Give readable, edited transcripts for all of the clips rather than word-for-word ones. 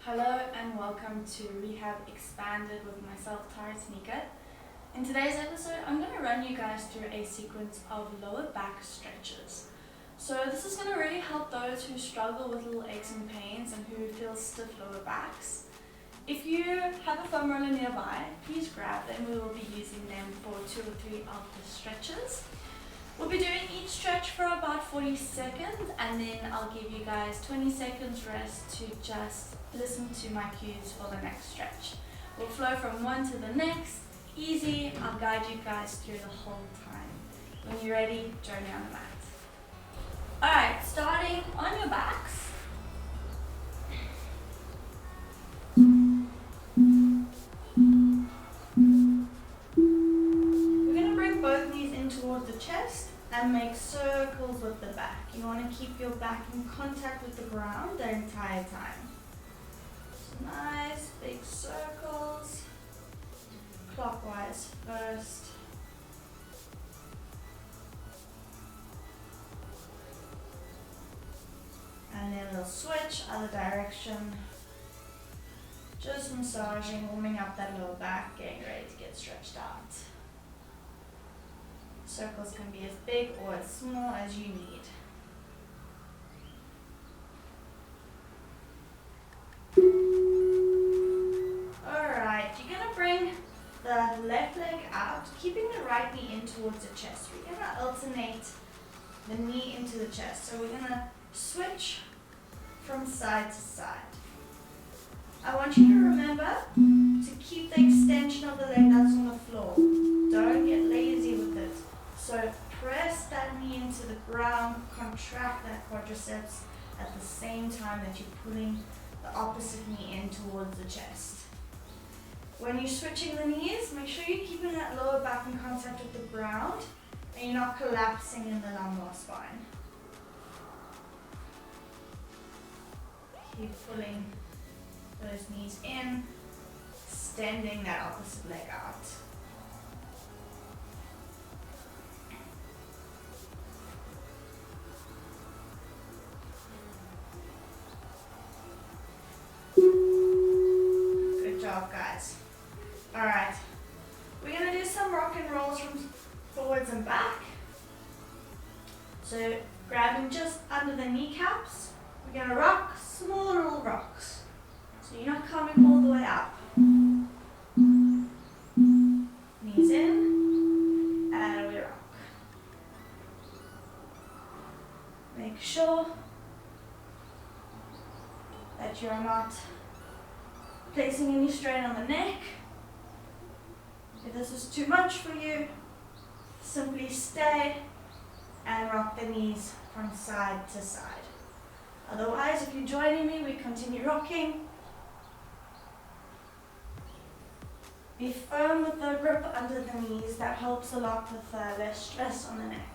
Hello and welcome to Rehab Xpanded with myself, Tara Tineka. In today's episode, I'm going to run you guys through a sequence of lower back stretches. So this is going to really help those who struggle with little aches and pains and who feel stiff lower backs. If you have a foam roller nearby, please grab them. We will be using them for 2 or 3 of the stretches. We'll be doing each stretch for about 40 seconds and then I'll give you guys 20 seconds rest to just listen to my cues for the next stretch. We'll flow from one to the next, easy. I'll guide you guys through the whole time. When you're ready, join me on the mat. Alright, starting on your backs. Towards the chest and make circles with the back. You want to keep your back in contact with the ground the entire time. So nice big circles, clockwise first. And then we'll switch other direction. Just massaging, warming up that lower back, getting ready to get stretched out. Circles can be as big or as small as you need. Alright, you're going to bring the left leg out, keeping the right knee in towards the chest. We're going to alternate the knee into the chest. So we're going to switch from side to side. I want you to remember to keep the extension of the leg that's on the floor. Don't get lazy with it. So press that knee into the ground, contract that quadriceps at the same time that you're pulling the opposite knee in towards the chest. When you're switching the knees, make sure you're keeping that lower back in contact with the ground and you're not collapsing in the lumbar spine. Keep pulling those knees in, extending that opposite leg out. Guys. Alright, we're going to do some rock and rolls from forwards and back. So grabbing just under the kneecaps, we're going to rock small little rocks. So you're not coming all the way up. Knees in and we rock. Make sure that you're not placing any strain on the neck. If this is too much for you, simply stay and rock the knees from side to side. Otherwise, if you're joining me, we continue rocking. Be firm with the grip under the knees. That helps a lot with less stress on the neck.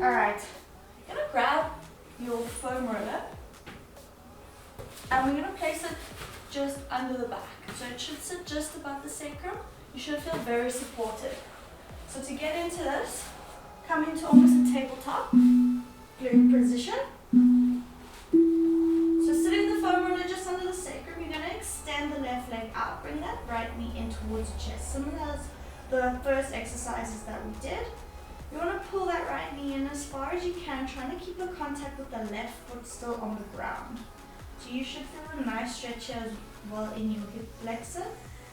Alright, you're going to grab your foam roller and we're going to place it just under the back. So it should sit just above the sacrum. You should feel very supported. So to get into this, come into almost a tabletop glute position. So sitting the foam roller just under the sacrum, you're going to extend the left leg out. Bring that right knee in towards the chest. Similar as the first exercises that we did. You want to pull that right knee in as far as you can, trying to keep the contact with the left foot still on the ground. So you should feel a nice stretch here as well in your hip flexor,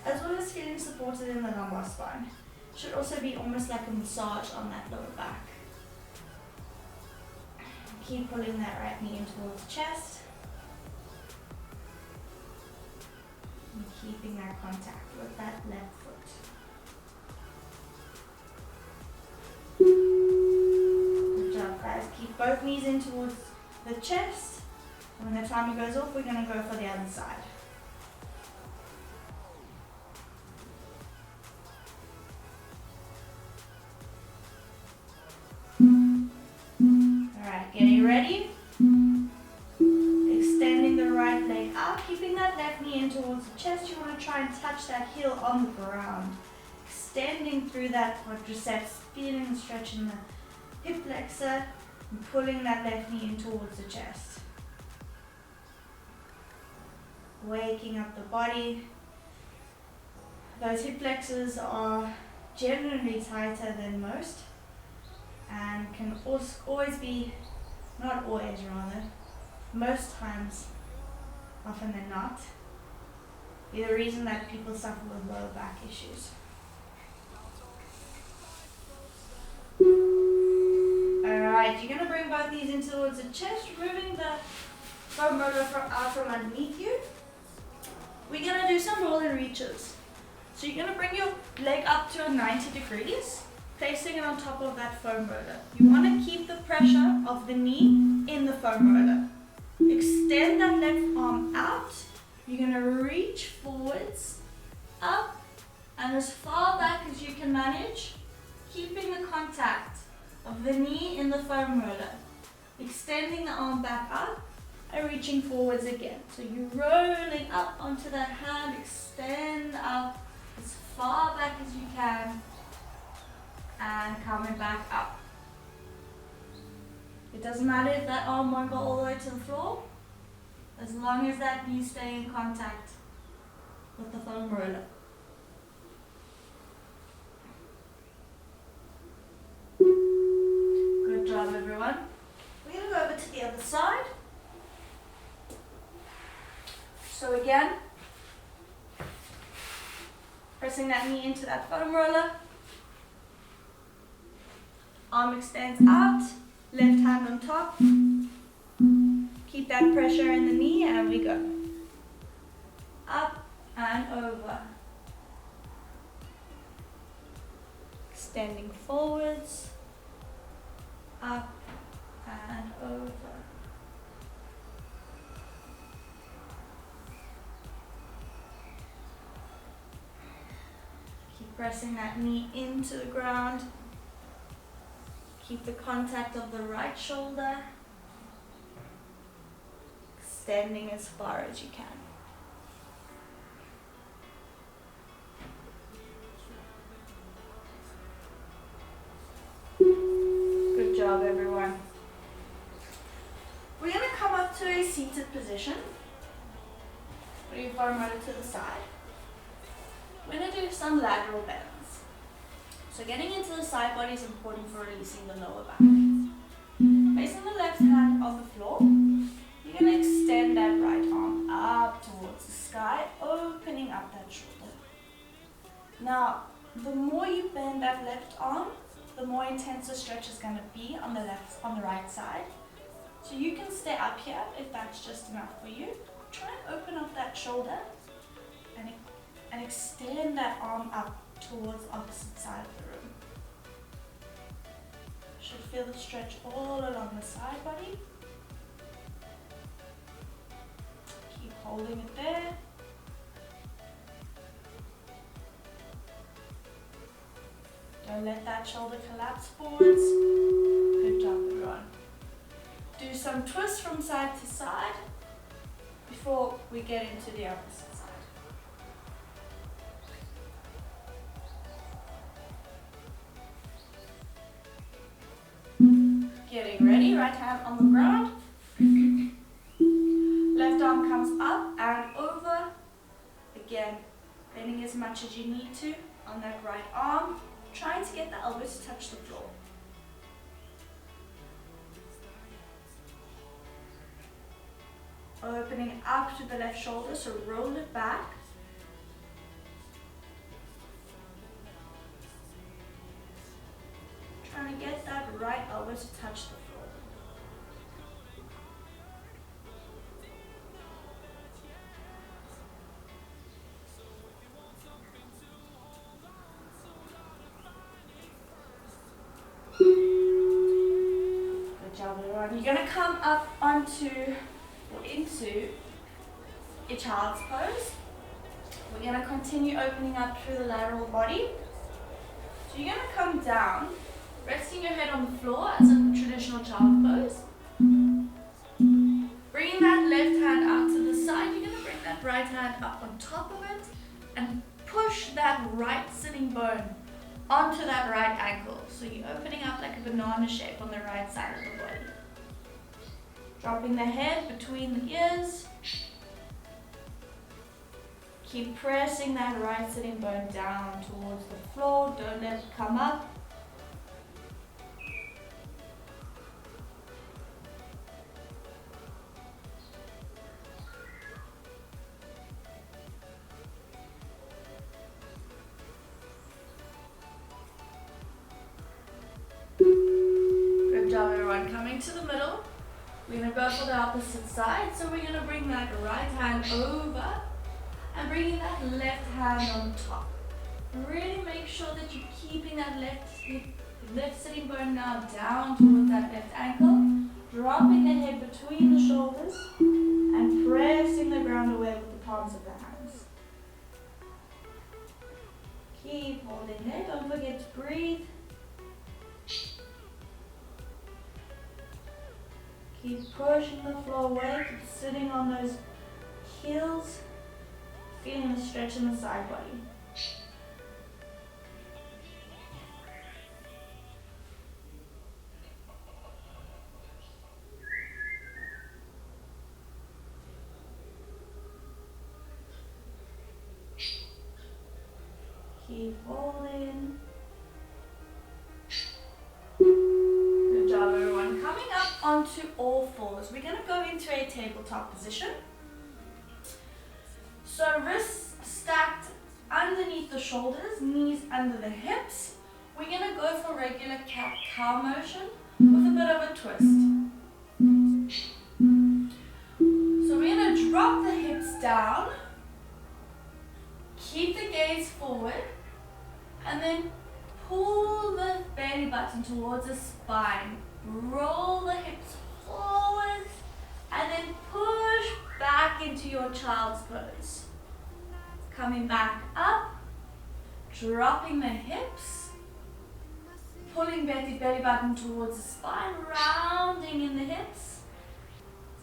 as well as feeling supported in the lumbar spine. It should also be almost like a massage on that lower back. Keep pulling that right knee in towards the chest. And keeping that contact with that left foot. Good job, guys. Keep both knees in towards the chest. And when the timer goes off, we're going to go for the other side. Alright, getting ready. Extending the right leg out, keeping that left knee in towards the chest. You want to try and touch that heel on the ground. Extending through that quadriceps feeling the stretch in the hip flexor and pulling that left knee in towards the chest. Waking up the body. Those hip flexors are generally tighter than most and can always be, not always rather, most times, often than not, be the reason that people suffer with lower back issues. Alright, you're going to bring both knees in towards the chest, removing the foam roller out from underneath you. We're going to do some roll and reaches. So you're going to bring your leg up to 90 degrees, placing it on top of that foam roller. You want to keep the pressure of the knee in the foam roller. Extend that left arm out. You're going to reach forwards, up, and as far back as you can manage, keeping the contact of the knee in the foam roller. Extending the arm back up and reaching forwards again. So you're rolling up onto that hand, extend up as far back as you can, and coming back up. It doesn't matter if that arm won't go all the way to the floor, as long as that knee stays in contact with the foam roller. Good job, everyone. We're going to go over to the other side. So again, pressing that knee into that foam roller. Arm extends out, left hand on top. Keep that pressure in the knee and we go. Up and over. Extending forwards. Up and over. Keep pressing that knee into the ground. Keep the contact of the right shoulder. Extending as far as you can. Good job, everyone. We're going to come up to a seated position. Put your foam roller to the side. We're going to do some lateral bends. So getting into the side body is important for releasing the lower back. Placing the left hand on the floor, you're going to extend that right arm up towards the sky, opening up that shoulder. Now, the more you bend that left arm, the more intense the stretch is going to be on the right side. So you can stay up here if that's just enough for you. Try and open up that shoulder and extend that arm up towards the opposite side of the room. Should feel the stretch all along the side body. Keep holding it there. Don't let that shoulder collapse forwards. Good job, everyone. Do some twists from side to side before we get into the opposite side. Getting ready, right hand on the ground. Left arm comes up and over. Again, bending as much as you need to on that right arm. Trying to get the elbows to touch the floor. Opening up to the left shoulder, so roll it back. Trying to get that right elbow to touch the floor. Good job, everyone. You're going to come up onto or into a child's pose. We're going to continue opening up through the lateral body. So you're going to come down, resting your head on the floor as a traditional child pose. Bringing that left hand out to the side, you're going to bring that right hand up on top of it and push that right sitting bone onto that right ankle. So you're opening up like a banana shape on the right side of the body. Dropping the head between the ears. Keep pressing that right sitting bone down towards the floor. Don't let it come up. Good job, everyone. Coming to the middle. We're going to go for the opposite side. So we're going to bring that right hand over and bringing that left hand on top. Really make sure that you're keeping that left sitting bone now down towards that left ankle. Dropping the head between the shoulders and pressing the ground away with the palms of the hands. Keep holding there. Don't forget to breathe. Keep pushing the floor away. Keep sitting on those heels. Feeling the stretch in the side body. Keep holding. Good job, everyone. Coming up onto all fours. We're going to go into a tabletop position. So wrists stacked underneath the shoulders, knees under the hips. We're going to go for regular cat-cow motion with a bit of a twist. So we're going to drop the hips down, keep the gaze forward, and then pull the belly button towards the spine. Roll the hips forward, and then push back into your child's pose. Coming back up, dropping the hips, pulling belly button towards the spine, rounding in the hips,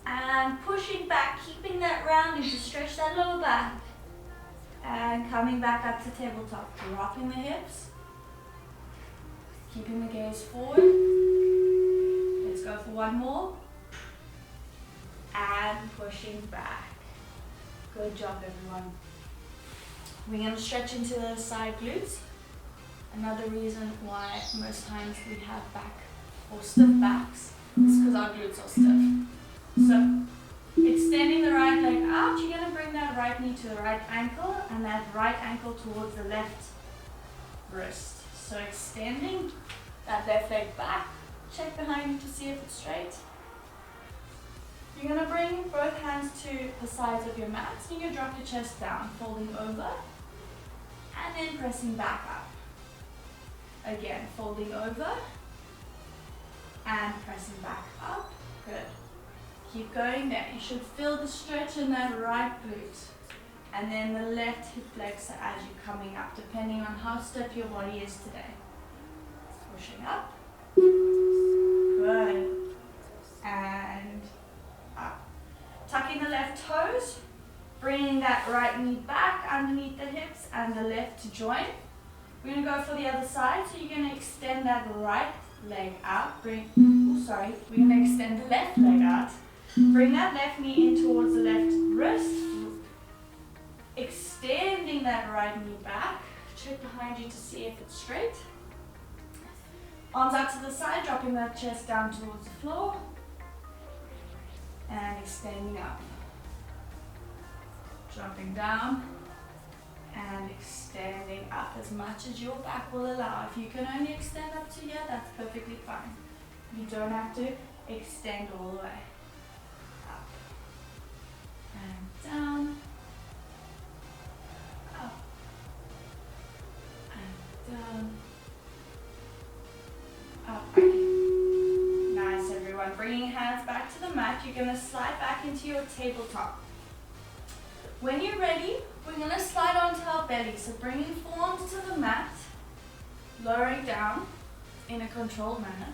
and pushing back, keeping that rounding to stretch that lower back, and coming back up to tabletop, dropping the hips, keeping the gaze forward. Let's go for one more, and pushing back. Good job, everyone. We're going to stretch into the side glutes. Another reason why most times we have back or stiff backs is because our glutes are stiff. So extending the right leg out, you're going to bring that right knee to the right ankle and that right ankle towards the left wrist. So extending that left leg back, check behind you to see if it's straight. You're going to bring both hands to the sides of your mat. So you're going to drop your chest down, folding over, and then pressing back up. Again, folding over, and pressing back up. Good. Keep going there. You should feel the stretch in that right glute. And then the left hip flexor as you're coming up, depending on how stiff your body is today. Pushing up. Good. And up. Tucking the left toes, bringing that right knee back underneath the hips and the left to join. We're going to go for the other side, so you're going to extend that right leg out. We're going to extend the left leg out. Bring that left knee in towards the left wrist, extending that right knee back. Check behind you to see if it's straight. Arms out to the side, dropping that chest down towards the floor. And extending up. Dropping down and extending up as much as your back will allow. If you can only extend up to here, that's perfectly fine. You don't have to extend all the way. Up and down. Up and down. Up. Nice, everyone. Bringing hands back to the mat. You're going to slide back into your tabletop. When you're ready, we're going to slide onto our belly. So bringing forearms to the mat, lowering down in a controlled manner.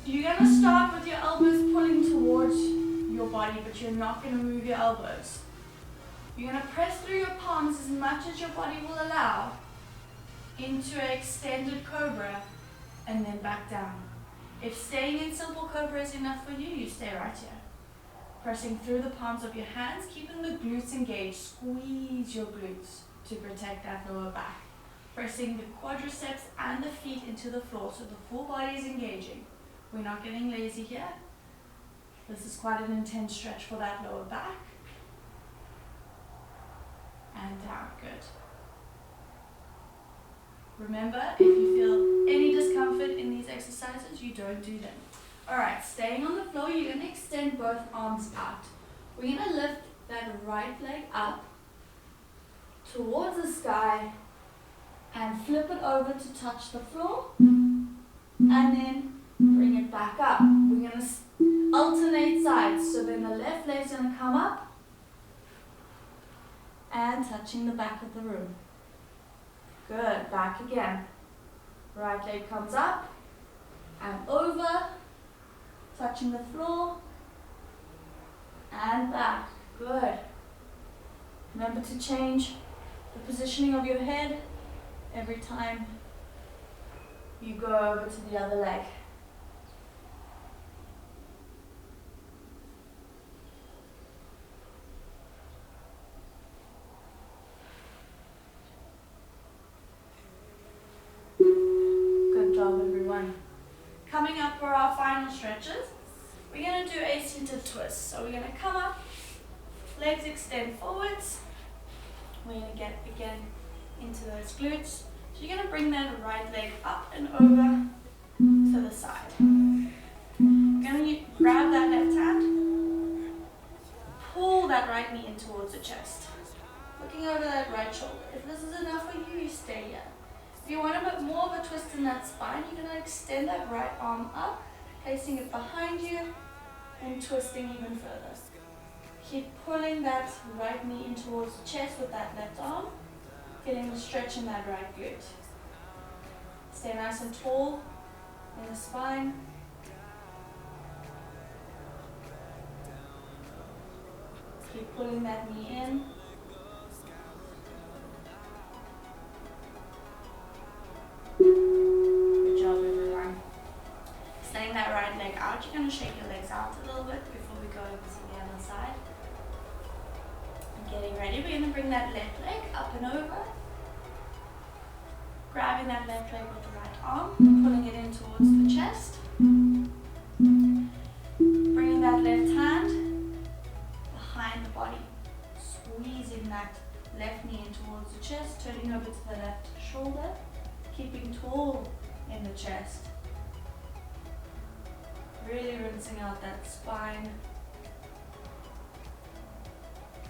You're going to start with your elbows pulling towards your body, but you're not going to move your elbows. You're going to press through your palms as much as your body will allow. into an extended cobra, and then back down. If staying in simple cobra is enough for you, you stay right here. Pressing through the palms of your hands, keeping the glutes engaged. Squeeze your glutes to protect that lower back. Pressing the quadriceps and the feet into the floor so the full body is engaging. We're not getting lazy here. This is quite an intense stretch for that lower back. And down, good. Remember, if you feel any discomfort in these exercises, you don't do them. Alright, staying on the floor, you're going to extend both arms out. We're going to lift that right leg up towards the sky and flip it over to touch the floor, and then bring it back up. We're going to alternate sides, so then the left leg's going to come up and touching the back of the room. Good, back again. Right leg comes up and over, touching the floor and back. Good. Remember to change the positioning of your head every time you go over to the other leg. Good job, everyone. Coming up for our final stretches, we're going to do a seated twist. So we're going to come up, legs extend forwards. We're going to get again into those glutes. So you're going to bring that right leg up and over to the side. You're going to grab that left hand, pull that right knee in towards the chest. Looking over that right shoulder. If this is enough for you, you stay here. If you want a bit more of a twist in that spine, you're going to extend that right arm up, placing it behind you and twisting even further. Keep pulling that right knee in towards the chest with that left arm, getting the stretch in that right glute. Stay nice and tall in the spine. Keep pulling that knee in. Good job, everyone. Staying that right leg out, you're going to shake your legs out a little bit before we go over to the other side. And getting ready, we're going to bring that left leg up and over. Grabbing that left leg with the right arm, pulling it in towards the chest. Bringing that left hand behind the body. Squeezing that left knee in towards the chest, turning over to the left shoulder. Keeping tall in the chest. Really rinsing out that spine.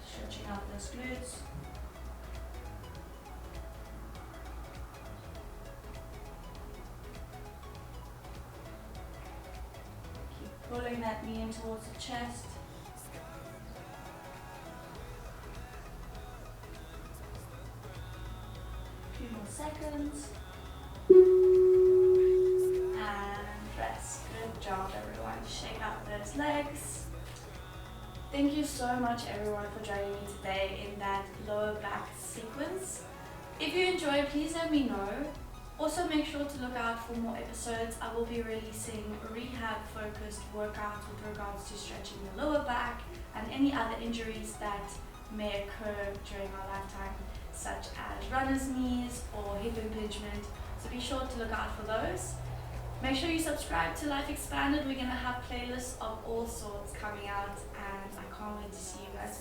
Stretching out those glutes. Keep pulling that knee in towards the chest. A few more seconds. And rest. Good job, everyone. Shake out those legs. Thank you so much, everyone, for joining me today in that lower back sequence. If you enjoyed, please let me know. Also, make sure to look out for more episodes. I will be releasing rehab-focused workouts with regards to stretching the lower back and any other injuries that may occur during our lifetime, such as runner's knees or hip impingement. So be sure to look out for those. Make sure you subscribe to LifeXpanded. We're going to have playlists of all sorts coming out, and I can't wait to see you guys